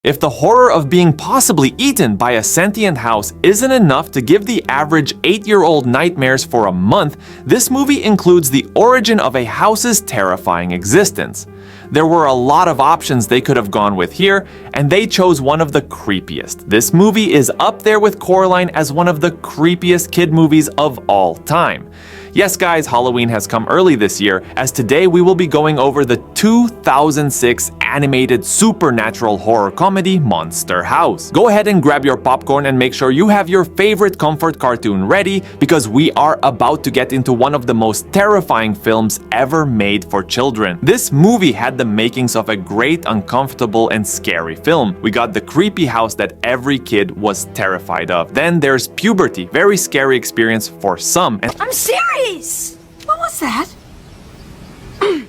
If the horror of being possibly eaten by a sentient house isn't enough to give the average 8-year-old nightmares for a month, this movie includes the origin of a house's terrifying existence. There were a lot of options they could have gone with here, and they chose one of the creepiest. This movie is up there with Coraline as one of the creepiest kid movies of all time. Yes guys, Halloween has come early this year, as today we will be going over the 2006 animated supernatural horror comedy Monster House. Go ahead and grab your popcorn and make sure you have your favorite comfort cartoon ready, because we are about to get into one of the most terrifying films ever made for children. This movie had the makings of a great, uncomfortable, and scary film. We got the creepy house that every kid was terrified of. Then there's puberty, very scary experience for some. And I'm serious! What was that? I'm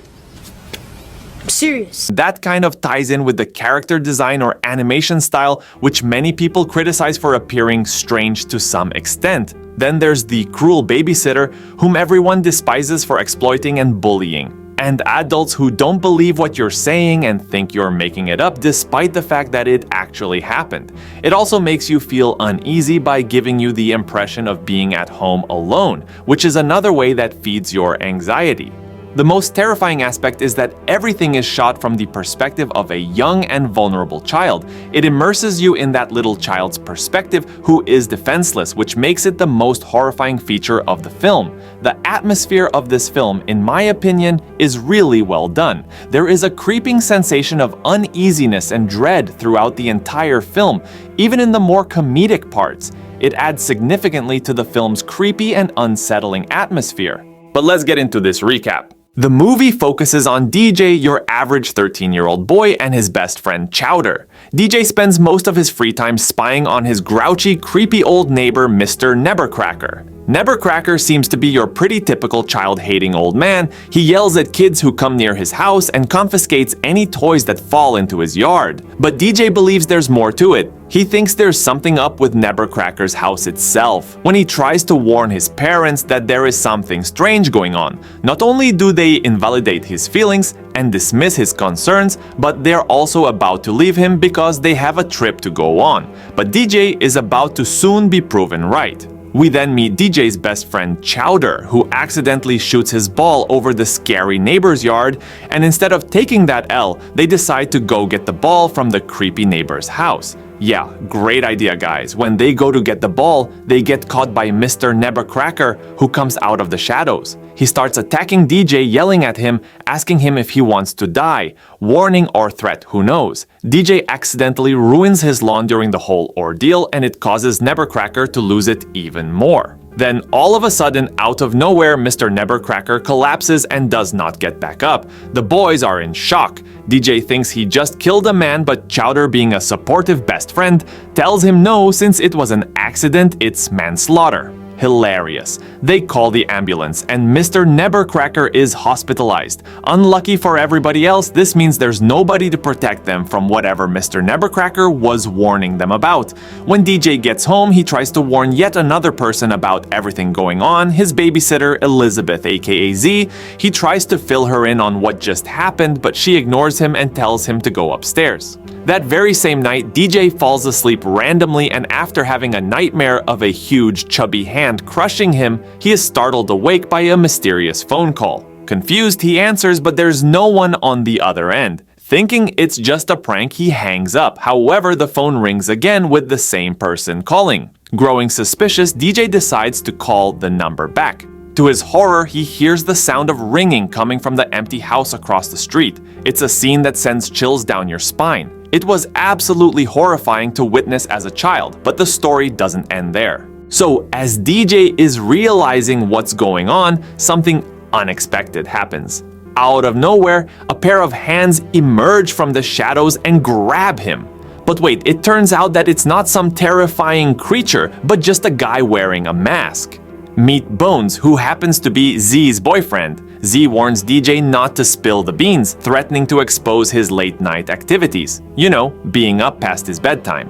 serious. that kind of ties in with the character design or animation style, which many people criticize for appearing strange to some extent. Then there's the cruel babysitter, whom everyone despises for exploiting and bullying. And adults who don't believe what you're saying and think you're making it up despite the fact that it actually happened. It also makes you feel uneasy by giving you the impression of being at home alone, which is another way that feeds your anxiety. The most terrifying aspect is that everything is shot from the perspective of a young and vulnerable child. It immerses you in that little child's perspective who is defenseless, which makes it the most horrifying feature of the film. The atmosphere of this film, in my opinion, is really well done. There is a creeping sensation of uneasiness and dread throughout the entire film, even in the more comedic parts. It adds significantly to the film's creepy and unsettling atmosphere. But let's get into this recap. The movie focuses on DJ, your average 13-year-old boy, and his best friend Chowder. DJ spends most of his free time spying on his grouchy, creepy old neighbor, Mr. Nebercracker. Nebercracker seems to be your pretty typical child-hating old man. He yells at kids who come near his house and confiscates any toys that fall into his yard. But DJ believes there's more to it. He thinks there's something up with Nebercracker's house itself. When he tries to warn his parents that there is something strange going on, not only do they invalidate his feelings and dismiss his concerns, but they're also about to leave him because they have a trip to go on. But DJ is about to soon be proven right. We then meet DJ's best friend Chowder, who accidentally shoots his ball over the scary neighbor's yard, and instead of taking that L, they decide to go get the ball from the creepy neighbor's house. Yeah, great idea guys. When they go to get the ball, they get caught by Mr. Nebercracker, who comes out of the shadows. He starts attacking DJ, yelling at him, asking him if he wants to die. Warning or threat, who knows? DJ accidentally ruins his lawn during the whole ordeal, and it causes Nebercracker to lose it even more. Then all of a sudden, out of nowhere, Mr. Nebercracker collapses and does not get back up. The boys are in shock. DJ thinks he just killed a man, but Chowder, being a supportive best friend, tells him no, since it was an accident, it's manslaughter. Hilarious. They call the ambulance, and Mr. Nebercracker is hospitalized. Unlucky for everybody else, this means there's nobody to protect them from whatever Mr. Nebercracker was warning them about. When DJ gets home, he tries to warn yet another person about everything going on, his babysitter Elizabeth, aka Z. He tries to fill her in on what just happened, but she ignores him and tells him to go upstairs. That very same night, DJ falls asleep randomly, and after having a nightmare of a huge, chubby hand crushing him, he is startled awake by a mysterious phone call. Confused, he answers, but there's no one on the other end. Thinking it's just a prank, he hangs up. However, the phone rings again with the same person calling. Growing suspicious, DJ decides to call the number back. To his horror, he hears the sound of ringing coming from the empty house across the street. It's a scene that sends chills down your spine. It was absolutely horrifying to witness as a child, but the story doesn't end there. So, as DJ is realizing what's going on, something unexpected happens. Out of nowhere, a pair of hands emerge from the shadows and grab him. But wait, it turns out that it's not some terrifying creature, but just a guy wearing a mask. Meet Bones, who happens to be Z's boyfriend. Z warns DJ not to spill the beans, threatening to expose his late-night activities. You know, being up past his bedtime.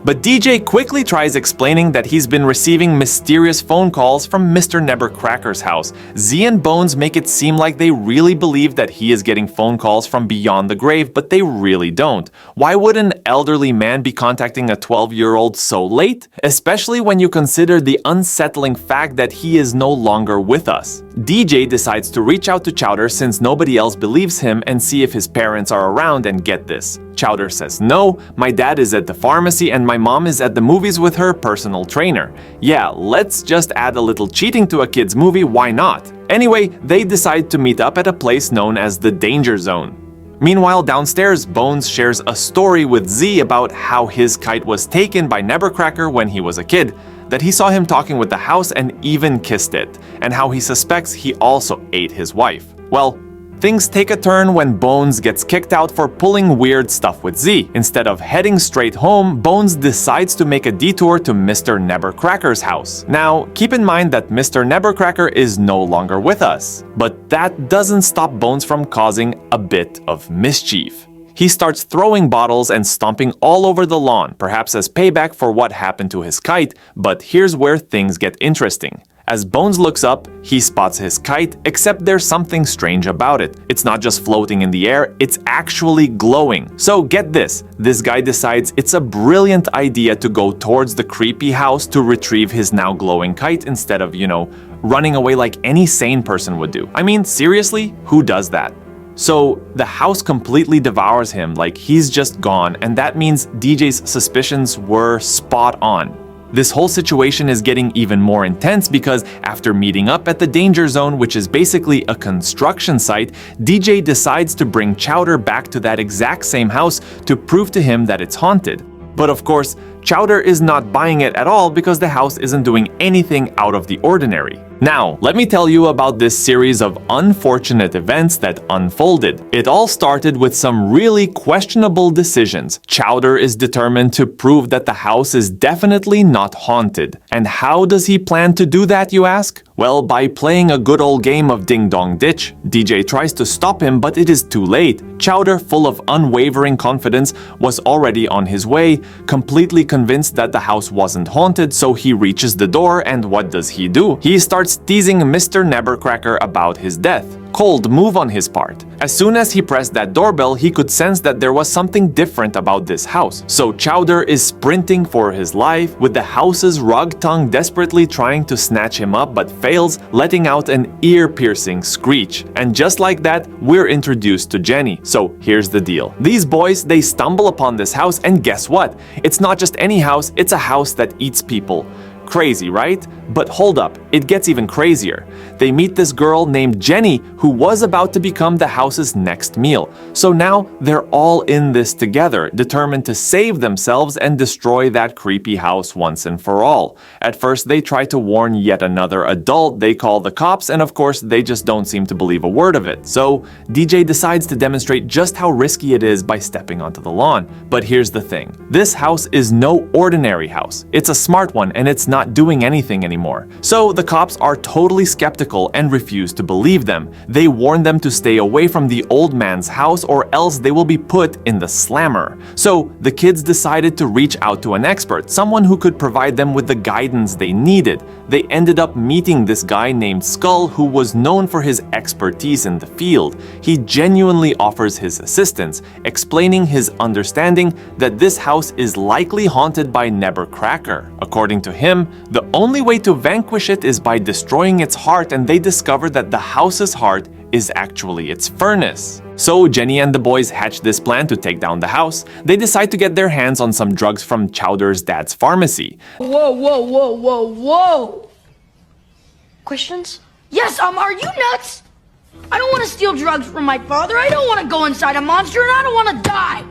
But DJ quickly tries explaining that he's been receiving mysterious phone calls from Mr. Nebercracker's house. Z and Bones make it seem like they really believe that he is getting phone calls from beyond the grave, but they really don't. Why would an elderly man be contacting a 12-year-old so late? Especially when you consider the unsettling fact that he is no longer with us. DJ decides to reach out to Chowder since nobody else believes him and see if his parents are around, and get this. Chowder says no, my dad is at the pharmacy and my mom is at the movies with her personal trainer. Yeah, let's just add a little cheating to a kid's movie, why not? Anyway, they decide to meet up at a place known as the Danger Zone. Meanwhile, downstairs, Bones shares a story with Z about how his kite was taken by Nebercracker when he was a kid, that he saw him talking with the house and even kissed it, and how he suspects he also ate his wife. Well, things take a turn when Bones gets kicked out for pulling weird stuff with Z. Instead of heading straight home, Bones decides to make a detour to Mr. Nebercracker's house. Now, keep in mind that Mr. Nebercracker is no longer with us, but that doesn't stop Bones from causing a bit of mischief. He starts throwing bottles and stomping all over the lawn, perhaps as payback for what happened to his kite, but here's where things get interesting. As Bones looks up, he spots his kite, except there's something strange about it. It's not just floating in the air, it's actually glowing. So get this guy decides it's a brilliant idea to go towards the creepy house to retrieve his now glowing kite instead of, running away like any sane person would do. I mean, seriously, who does that? So the house completely devours him, like he's just gone, and that means DJ's suspicions were spot on. This whole situation is getting even more intense because after meeting up at the Danger Zone, which is basically a construction site, DJ decides to bring Chowder back to that exact same house to prove to him that it's haunted. But of course, Chowder is not buying it at all because the house isn't doing anything out of the ordinary. Now, let me tell you about this series of unfortunate events that unfolded. It all started with some really questionable decisions. Chowder is determined to prove that the house is definitely not haunted. And how does he plan to do that, you ask? Well, by playing a good old game of Ding Dong Ditch. DJ tries to stop him, but it is too late. Chowder, full of unwavering confidence, was already on his way, completely convinced that the house wasn't haunted, so he reaches the door, and what does he do? He starts teasing Mr. Nebercracker about his death. Cold move on his part. As soon as he pressed that doorbell, he could sense that there was something different about this house. So Chowder is sprinting for his life, with the house's rug tongue desperately trying to snatch him up but fails, letting out an ear-piercing screech. And just like that, we're introduced to Jenny. So here's the deal. These boys, they stumble upon this house, and guess what? It's not just any house, it's a house that eats people. Crazy, right? But hold up, it gets even crazier. They meet this girl named Jenny who was about to become the house's next meal. So now they're all in this together, determined to save themselves and destroy that creepy house once and for all. At first they try to warn yet another adult they call the cops, and of course they just don't seem to believe a word of it. So DJ decides to demonstrate just how risky it is by stepping onto the lawn. But here's the thing. This house is no ordinary house. It's a smart one and it's not doing anything anymore. So the cops are totally skeptical and refuse to believe them. They warn them to stay away from the old man's house or else they will be put in the slammer. So the kids decided to reach out to an expert, someone who could provide them with the guidance they needed. They ended up meeting this guy named Skull, who was known for his expertise in the field. He genuinely offers his assistance, explaining his understanding that this house is likely haunted by Nebercracker. According to him, the only way to vanquish it is by destroying its heart, and they discover that the house's heart is actually its furnace. So Jenny and the boys hatch this plan to take down the house. They decide to get their hands on some drugs from Chowder's dad's pharmacy. Whoa, whoa, whoa, whoa, whoa! Questions? Yes, are you nuts? I don't want to steal drugs from my father. I don't want to go inside a monster, and I don't want to die.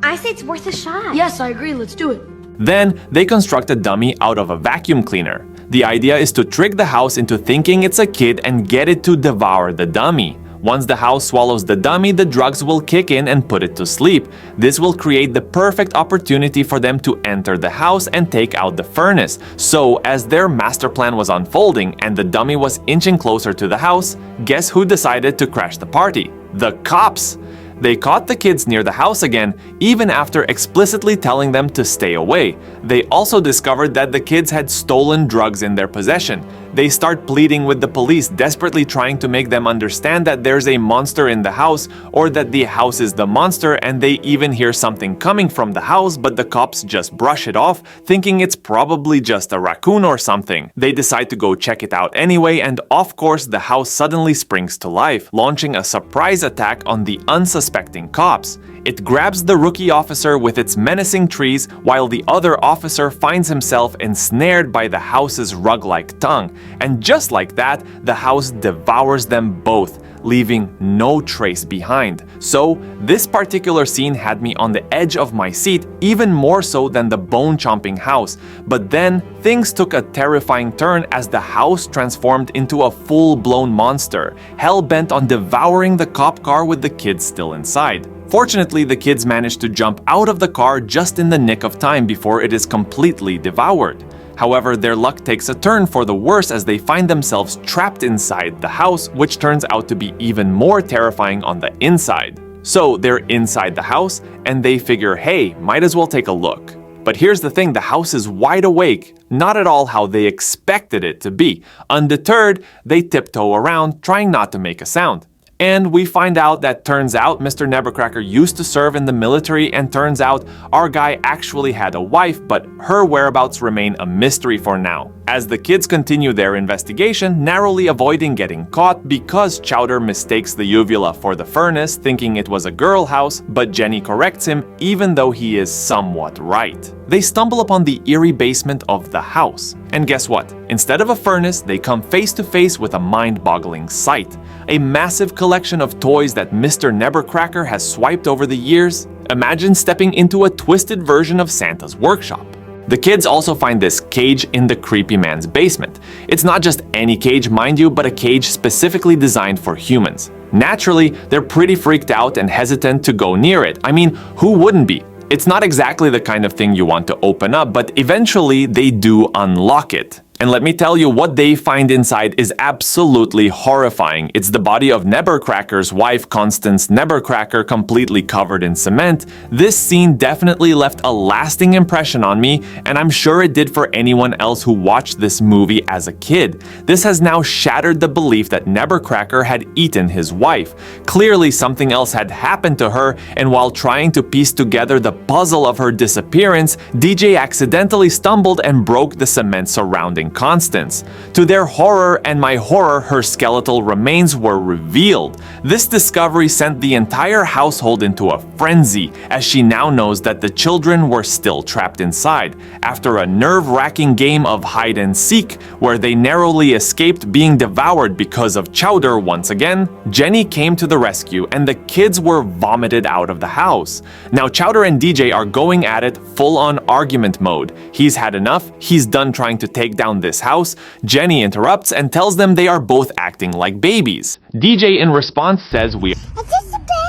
I say it's worth a shot. Yes, I agree. Let's do it. Then they construct a dummy out of a vacuum cleaner. The idea is to trick the house into thinking it's a kid and get it to devour the dummy. Once the house swallows the dummy, the drugs will kick in and put it to sleep. This will create the perfect opportunity for them to enter the house and take out the furnace. So, as their master plan was unfolding and the dummy was inching closer to the house, guess who decided to crash the party? The cops! They caught the kids near the house again, even after explicitly telling them to stay away. They also discovered that the kids had stolen drugs in their possession. They start pleading with the police, desperately trying to make them understand that there's a monster in the house or that the house is the monster, and they even hear something coming from the house, but the cops just brush it off, thinking it's probably just a raccoon or something. They decide to go check it out anyway, and of course the house suddenly springs to life, launching a surprise attack on the unsuspecting cops. It grabs the rookie officer with its menacing trees, while the other officer finds himself ensnared by the house's rug-like tongue. And just like that, the house devours them both, leaving no trace behind. So, this particular scene had me on the edge of my seat, even more so than the bone-chomping house. But then, things took a terrifying turn as the house transformed into a full-blown monster, hell-bent on devouring the cop car with the kids still inside. Fortunately, the kids managed to jump out of the car just in the nick of time before it is completely devoured. However, their luck takes a turn for the worse as they find themselves trapped inside the house, which turns out to be even more terrifying on the inside. So they're inside the house, and they figure, hey, might as well take a look. But here's the thing, the house is wide awake, not at all how they expected it to be. Undeterred, they tiptoe around, trying not to make a sound. And we find out that turns out Mr. Nevercracker used to serve in the military, and turns out our guy actually had a wife, but her whereabouts remain a mystery for now. As the kids continue their investigation, narrowly avoiding getting caught because Chowder mistakes the uvula for the furnace, thinking it was a girl house, but Jenny corrects him even though he is somewhat right. They stumble upon the eerie basement of the house. And guess what? Instead of a furnace, they come face to face with a mind-boggling sight. A massive collection of toys that Mr. Nevercracker has swiped over the years. Imagine stepping into a twisted version of Santa's workshop. The kids also find this cage in the creepy man's basement. It's not just any cage, mind you, but a cage specifically designed for humans. Naturally, they're pretty freaked out and hesitant to go near it. I mean, who wouldn't be? It's not exactly the kind of thing you want to open up, but eventually they do unlock it. And let me tell you, what they find inside is absolutely horrifying. It's the body of Nevercracker's wife, Constance Nevercracker, completely covered in cement. This scene definitely left a lasting impression on me, and I'm sure it did for anyone else who watched this movie as a kid. This has now shattered the belief that Nevercracker had eaten his wife. Clearly something else had happened to her, and while trying to piece together the puzzle of her disappearance, DJ accidentally stumbled and broke the cement surrounding Constance. To their horror and my horror, her skeletal remains were revealed. This discovery sent the entire household into a frenzy, as she now knows that the children were still trapped inside. After a nerve-wracking game of hide and seek, where they narrowly escaped being devoured because of Chowder once again, Jenny came to the rescue and the kids were vomited out of the house. Now Chowder and DJ are going at it full-on argument mode. He's had enough, he's done trying to take down this house. Jenny interrupts and tells them they are both acting like babies. DJ in response says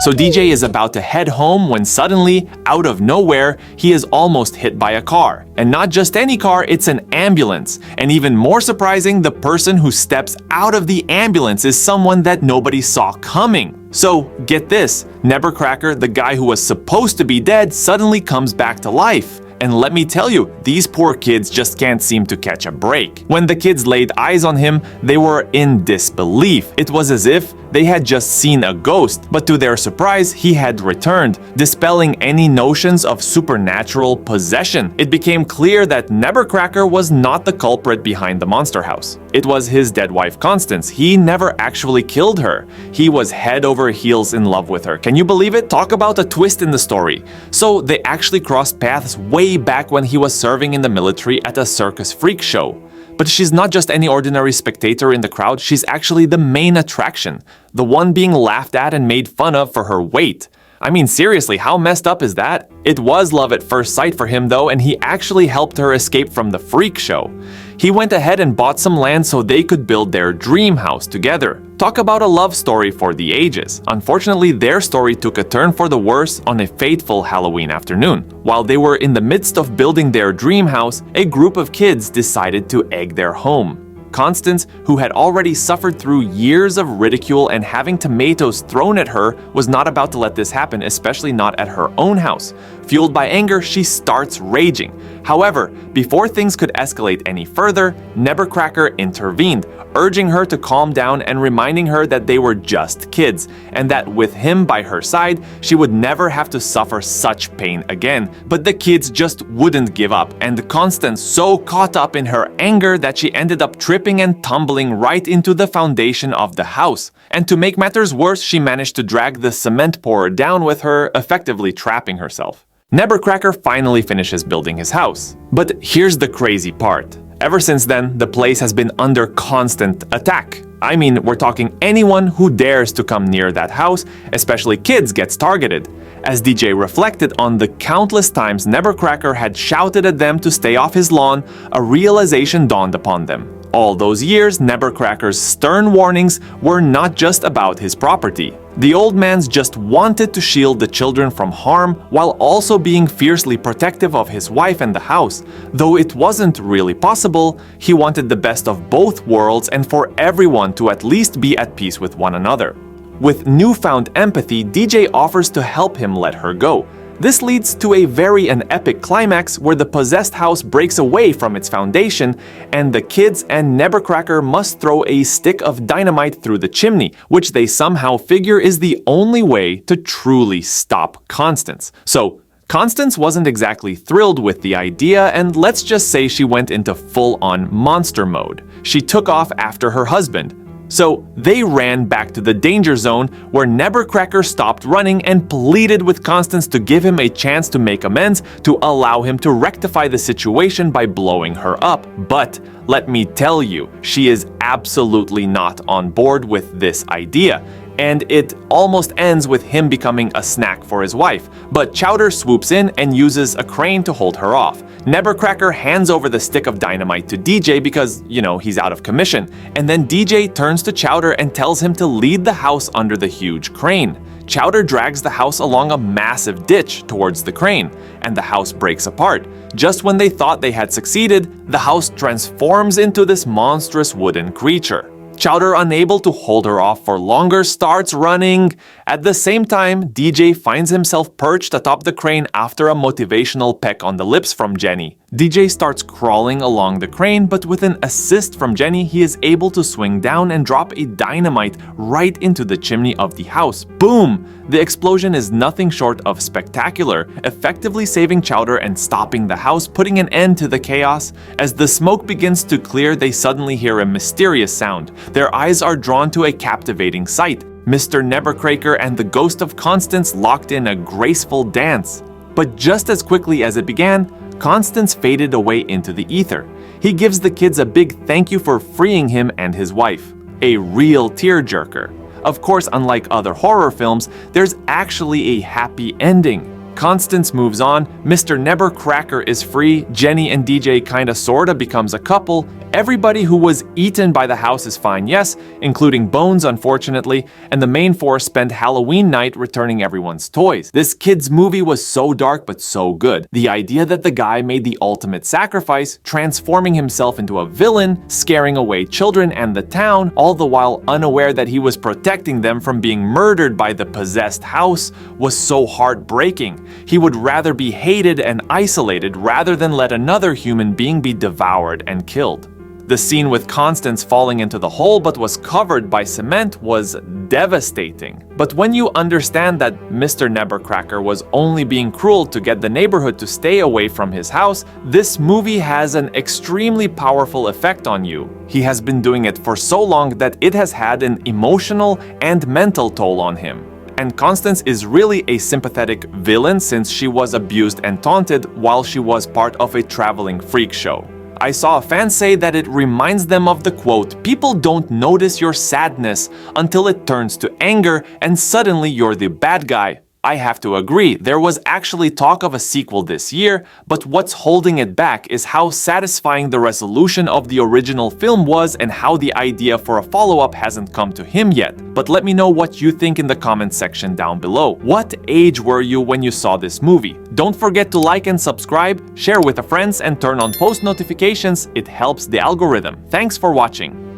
So DJ is about to head home when suddenly, out of nowhere, he is almost hit by a car. And not just any car, it's an ambulance. And even more surprising, the person who steps out of the ambulance is someone that nobody saw coming. So, get this, Nevercracker, the guy who was supposed to be dead, suddenly comes back to life. And let me tell you, these poor kids just can't seem to catch a break. When the kids laid eyes on him, they were in disbelief. It was as if they had just seen a ghost, but to their surprise, he had returned, dispelling any notions of supernatural possession. It became clear that Nevercracker was not the culprit behind the monster house. It was his dead wife Constance. He never actually killed her. He was head over heels in love with her. Can you believe it? Talk about a twist in the story. So they actually crossed paths way back when he was serving in the military at a circus freak show. But she's not just any ordinary spectator in the crowd, she's actually the main attraction, the one being laughed at and made fun of for her weight. I mean, seriously, how messed up is that? It was love at first sight for him though, and he actually helped her escape from the freak show. He went ahead and bought some land so they could build their dream house together. Talk about a love story for the ages. Unfortunately, their story took a turn for the worse on a fateful Halloween afternoon. While they were in the midst of building their dream house, a group of kids decided to egg their home. Constance, who had already suffered through years of ridicule and having tomatoes thrown at her, was not about to let this happen, especially not at her own house. Fueled by anger, she starts raging. However, before things could escalate any further, Nebercracker intervened, urging her to calm down and reminding her that they were just kids, and that with him by her side, she would never have to suffer such pain again. But the kids just wouldn't give up, and Constance so caught up in her anger that she ended up tripping and tumbling right into the foundation of the house. And to make matters worse, she managed to drag the cement pourer down with her, effectively trapping herself. Nebercracker finally finishes building his house. But here's the crazy part. Ever since then, the place has been under constant attack. I mean, we're talking anyone who dares to come near that house, especially kids, gets targeted. As DJ reflected on the countless times Nebercracker had shouted at them to stay off his lawn, a realization dawned upon them. All those years, Nebercracker's stern warnings were not just about his property. The old man's just wanted to shield the children from harm while also being fiercely protective of his wife and the house. Though it wasn't really possible, he wanted the best of both worlds and for everyone to at least be at peace with one another. With newfound empathy, DJ offers to help him let her go. This leads to a very epic climax where the possessed house breaks away from its foundation and the kids and Nebercracker must throw a stick of dynamite through the chimney, which they somehow figure is the only way to truly stop Constance. So, Constance wasn't exactly thrilled with the idea, and let's just say she went into full-on monster mode. She took off after her husband. So they ran back to the danger zone where Nebercracker stopped running and pleaded with Constance to give him a chance to make amends, to allow him to rectify the situation by blowing her up. But let me tell you, she is absolutely not on board with this idea. And it almost ends with him becoming a snack for his wife. But Chowder swoops in and uses a crane to hold her off. Nebercracker hands over the stick of dynamite to DJ because, he's out of commission. And then DJ turns to Chowder and tells him to lead the house under the huge crane. Chowder drags the house along a massive ditch towards the crane, and the house breaks apart. Just when they thought they had succeeded, the house transforms into this monstrous wooden creature. Chowder, unable to hold her off for longer, starts running. At the same time, DJ finds himself perched atop the crane after a motivational peck on the lips from Jenny. DJ starts crawling along the crane, but with an assist from Jenny, he is able to swing down and drop a dynamite right into the chimney of the house. Boom! The explosion is nothing short of spectacular, effectively saving Chowder and stopping the house, putting an end to the chaos. As the smoke begins to clear, they suddenly hear a mysterious sound. Their eyes are drawn to a captivating sight. Mr. Nebercracker and the ghost of Constance locked in a graceful dance. But just as quickly as it began, Constance faded away into the ether. He gives the kids a big thank you for freeing him and his wife. A real tearjerker. Of course, unlike other horror films, there's actually a happy ending. Constance moves on, Mr. Nebercracker is free, Jenny and DJ kinda sorta becomes a couple, everybody who was eaten by the house is fine, yes, including Bones unfortunately, and the main four spend Halloween night returning everyone's toys. This kid's movie was so dark but so good. The idea that the guy made the ultimate sacrifice, transforming himself into a villain, scaring away children and the town, all the while unaware that he was protecting them from being murdered by the possessed house, was so heartbreaking. He would rather be hated and isolated rather than let another human being be devoured and killed. The scene with Constance falling into the hole but was covered by cement was devastating. But when you understand that Mr. Nebercracker was only being cruel to get the neighborhood to stay away from his house, this movie has an extremely powerful effect on you. He has been doing it for so long that it has had an emotional and mental toll on him. And Constance is really a sympathetic villain since she was abused and taunted while she was part of a traveling freak show. I saw a fan say that it reminds them of the quote, "People don't notice your sadness until it turns to anger and suddenly you're the bad guy." I have to agree, there was actually talk of a sequel this year, but what's holding it back is how satisfying the resolution of the original film was and how the idea for a follow-up hasn't come to him yet. But let me know what you think in the comment section down below. What age were you when you saw this movie? Don't forget to like and subscribe, share with friends, and turn on post notifications. It helps the algorithm. Thanks for watching.